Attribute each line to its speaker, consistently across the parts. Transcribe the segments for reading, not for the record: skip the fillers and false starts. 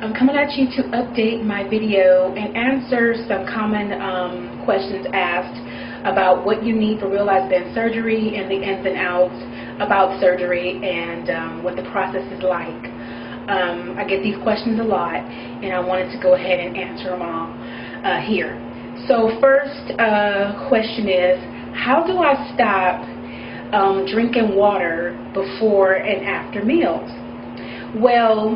Speaker 1: I'm coming at you to update my video and answer some common questions asked about what you need for real-life band surgery and the ins and outs about surgery and what the process is like. I get these questions a lot, and I wanted to go ahead and answer them all here. So first question is, how do I stop drinking water before and after meals? Well,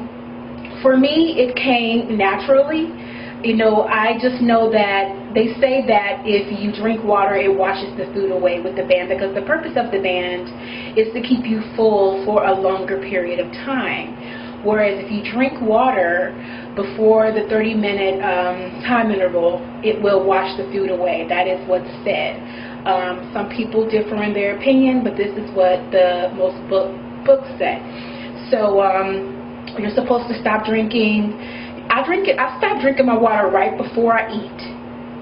Speaker 1: for me, it came naturally. You know, I just know that they say that if you drink water, it washes the food away with the band, because the purpose of the band is to keep you full for a longer period of time. Whereas if you drink water before the 30-minute time interval, it will wash the food away. That is what's said. Some people differ in their opinion, but this is what the most books say. So you're supposed to stop drinking. I stop drinking my water right before I eat.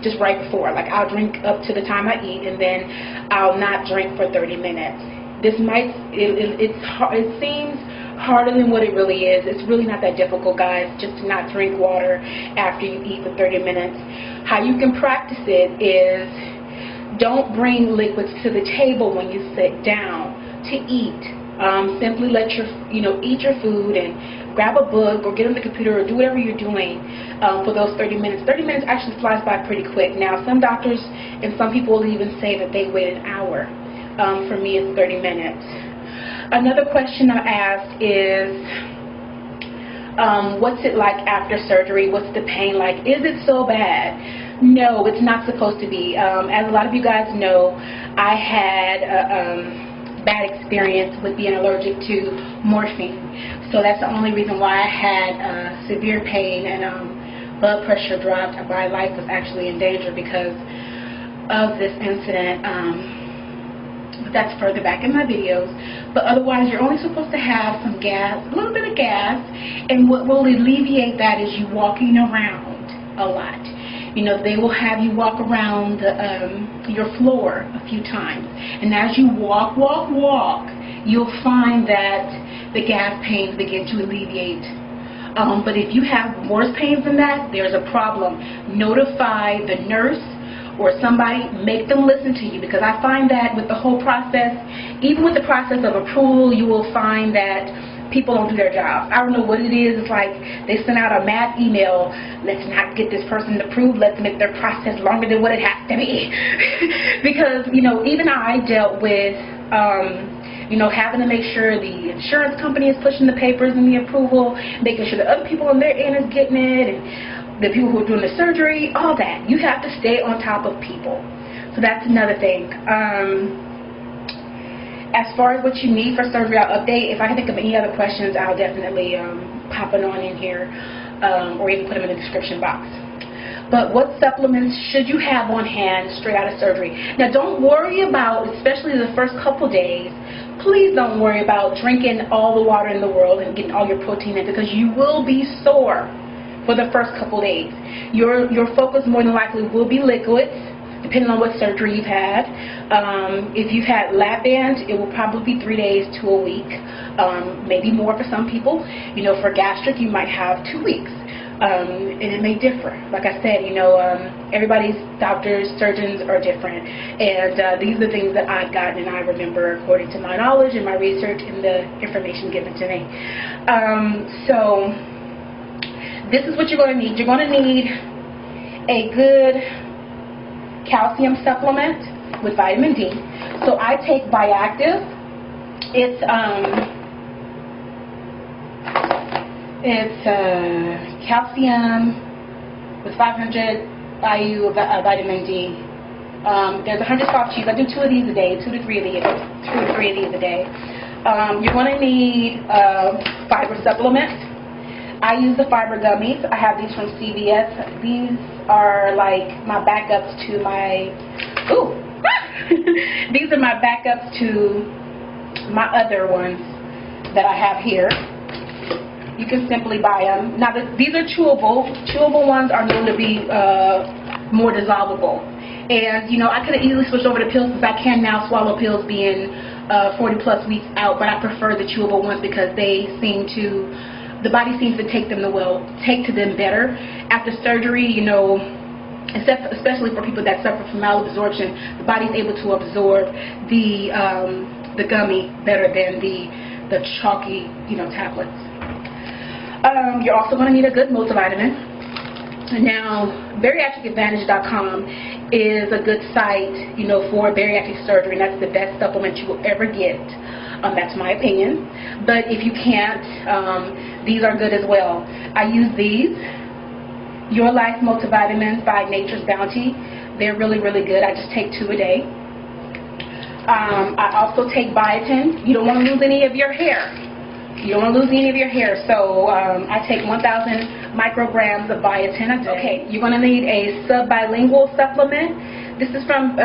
Speaker 1: Just right before. Like, I'll drink up to the time I eat, and then I'll not drink for 30 minutes. This might, it seems harder than what it really is. It's really not that difficult, guys, just to not drink water after you eat for 30 minutes. How you can practice it is, don't bring liquids to the table when you sit down to eat. Simply let eat your food and grab a book or get on the computer or do whatever you're doing for those 30 minutes. 30 minutes actually flies by pretty quick. Now, some doctors and some people will even say that they wait an hour. For me, it's 30 minutes. Another question I asked is, what's it like after surgery? What's the pain like? Is it so bad? No, it's not supposed to be. As a lot of you guys know, I had bad experience with being allergic to morphine. So that's the only reason why I had severe pain and blood pressure dropped. My life was actually in danger because of this incident. But that's further back in my videos. But otherwise, you're only supposed to have some gas, a little bit of gas, and what will alleviate that is you walking around a lot. You know, they will have you walk around your floor a few times. And as you walk, you'll find that the gas pains begin to alleviate. But if you have worse pains than that, there's a problem. Notify the nurse or somebody, make them listen to you, because I find that with the whole process, even with the process of approval, you will find that people don't do their jobs. I don't know what it is. It's like they send out a mad email, let's not get this person approved, let's make their process longer than what it has to be. Because, you know, even I dealt with, you know, having to make sure the insurance company is pushing the papers and the approval, making sure the other people on their end is getting it, and the people who are doing the surgery, all that. You have to stay on top of people. So that's another thing. As far as what you need for surgery, I'll update. If I can think of any other questions, I'll definitely pop it on in here, or even put them in the description box. But what supplements should you have on hand straight out of surgery? Now, don't worry about, especially the first couple days, please don't worry about drinking all the water in the world and getting all your protein in, because you will be sore for the first couple days. Your focus more than likely will be liquids, depending on what surgery you've had. If you've had lap band, it will probably be 3 days to a week, maybe more for some people. You know, for gastric, you might have 2 weeks, and it may differ. Like I said, you know, everybody's doctors, surgeons are different, and these are the things that I've gotten and I remember according to my knowledge and my research and the information given to me. So this is what you're going to need. You're going to need a good calcium supplement with vitamin D. So I take Reactive. It's calcium with 500 IU of vitamin D. There's 100 soft cheese. I do 2 of these a day, 2 to 3 of these a day. You're going to need fiber supplement. I use the fiber gummies. I have these from CVS. These are like my backups to my, these are my backups to my other ones that I have here. You can simply buy them. Now, these are chewable. Chewable ones are known to be more dissolvable. And, you know, I could have easily switched over to pills, because I can now swallow pills being 40 plus weeks out, but I prefer the chewable ones because they seem to the body seems to take to them better after surgery. You know, especially for people that suffer from malabsorption, the body's able to absorb the gummy better than the chalky, you know, tablets. You're also going to need a good multivitamin. Now, bariatricadvantage.com is a good site, you know, for bariatric surgery, and that's the best supplement you will ever get. That's my opinion. But if you can't, these are good as well. I use these, Your Life multivitamins by Nature's Bounty. They're really, really good. I just take 2 a day. I also take biotin. You don't want to lose any of your hair. You don't want to lose any of your hair, so I take 1,000 micrograms of biotin a day. Okay, you're going to need a subbilingual supplement. This is from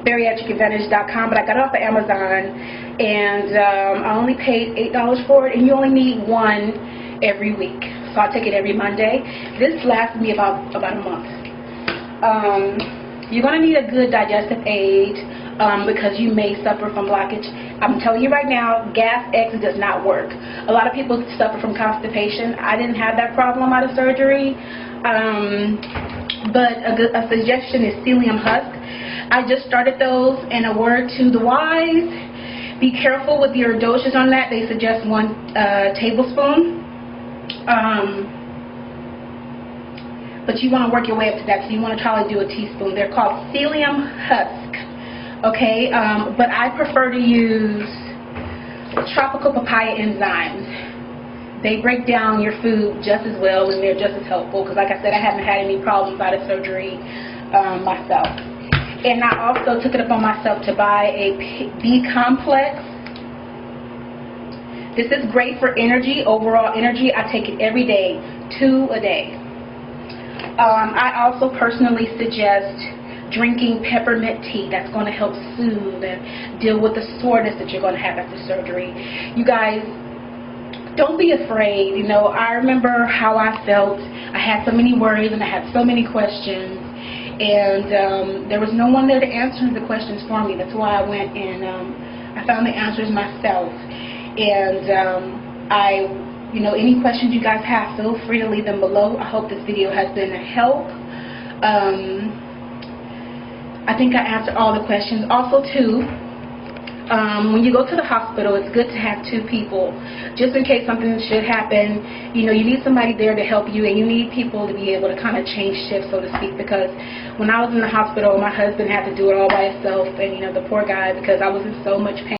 Speaker 1: bariatricadvantage.com, but I got it off of Amazon, and I only paid $8 for it, and you only need one every week. So I take it every Monday. This lasts me about a month. You're going to need a good digestive aid because you may suffer from blockage. I'm telling you right now, gas X does not work. A lot of people suffer from constipation. I didn't have that problem out of surgery, but a suggestion is psyllium husk. I just started those, and a word to the wise: be careful with your doses on that. They suggest 1 tablespoon. But you want to work your way up to that, so you want to try to do a teaspoon. They're called psyllium husk, okay? But I prefer to use tropical papaya enzymes. They break down your food just as well, and they're just as helpful, because like I said, I haven't had any problems out of surgery myself. And I also took it upon myself to buy a B complex. This is great for energy, overall energy. I take it every day, 2 a day. I also personally suggest drinking peppermint tea. That's going to help soothe and deal with the soreness that you're going to have after surgery. You guys, don't be afraid. You know, I remember how I felt. I had so many worries and I had so many questions, and there was no one there to answer the questions for me. That's why I went and I found the answers myself. And you know, any questions you guys have, feel free to leave them below. I hope this video has been a help. I think I answered all the questions. Also, too, when you go to the hospital, it's good to have 2 people, just in case something should happen. You know, you need somebody there to help you, and you need people to be able to kind of change shifts, so to speak, because when I was in the hospital, my husband had to do it all by himself, and, you know, the poor guy, because I was in so much pain.